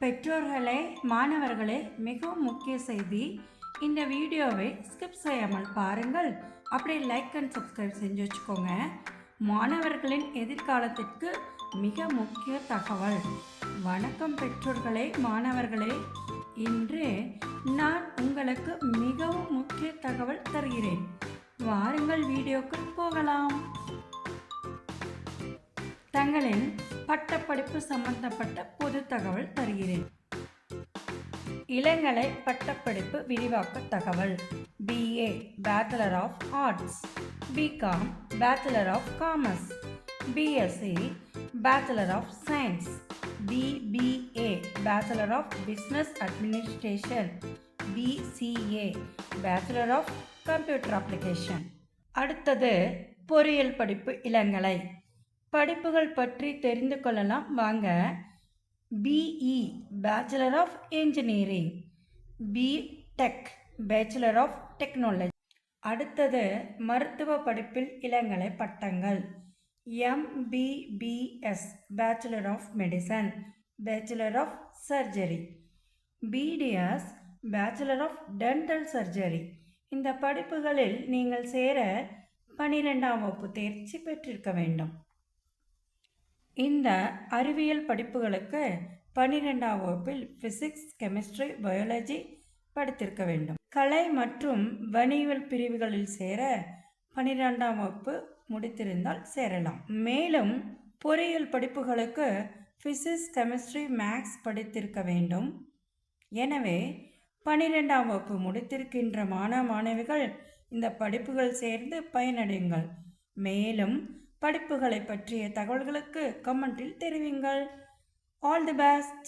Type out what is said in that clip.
பெற்றோர்களே, மாணவர்களே, மிகவும் முக்கிய செய்தி. இந்த வீடியோவை ஸ்கிப் செய்யாமல் பாருங்கள். அப்படியே லைக் அண்ட் சப்ஸ்கிரைப் செஞ்சு வச்சுக்கோங்க. மாணவர்களின் எதிர்காலத்திற்கு மிக முக்கிய தகவல். வணக்கம் பெற்றோர்களே, மாணவர்களே. இன்று நான் உங்களுக்கு மிகவும் முக்கிய தகவல் தருகிறேன். வாருங்கள் வீடியோக்குள் போகலாம். தங்களின் பட்டப்படிப்பு சம்பந்தப்பட்ட பொது தகவல் தருகிறேன். இளங்கலை பட்டப்படிப்பு விரிவாக்க தகவல். BA Bachelor of Arts, BCom Bachelor of Commerce, BSc Bachelor of Science, BBA Bachelor of Business Administration, BCA Bachelor of Computer Application. அடுத்தது பொறியியல் படிப்பு இளங்கலை படிப்புகள் பற்றி தெரிந்து கொள்ளலாம் வாங்க. BE Bachelor of Engineering, BTech Bachelor of Technology. அடுத்தது மருத்துவ படிப்பில் இளங்கலை பட்டங்கள். MBBS Bachelor of Medicine, Bachelor of Surgery, BDS Bachelor of Dental Surgery. இந்த படிப்புகளில் நீங்கள் சேர 12ஆம் வகுப்பு தேர்ச்சி பெற்றிருக்க வேண்டும். இந்த அறிவியல் படிப்புகளுக்கு 12ஆம் வகுப்பில் ஃபிசிக்ஸ், கெமிஸ்ட்ரி, பயாலஜி படித்திருக்க வேண்டும். கலை மற்றும் வணிகவியல் பிரிவுகளில் சேர 12ஆம் வகுப்பு முடித்திருந்தால் சேரலாம். மேலும் பொறியியல் படிப்புகளுக்கு ஃபிசிக்ஸ், கெமிஸ்ட்ரி, மேக்ஸ் படித்திருக்க வேண்டும். எனவே 12ஆம் வகுப்பு முடித்திருக்கின்ற மாணவிகள் இந்த படிப்புகள் சேர்ந்து பயனடையுங்கள். மேலும் படிப்புகளை பற்றிய தகவல்களுக்கு கமெண்டில் தெரிவிங்கள். All the best.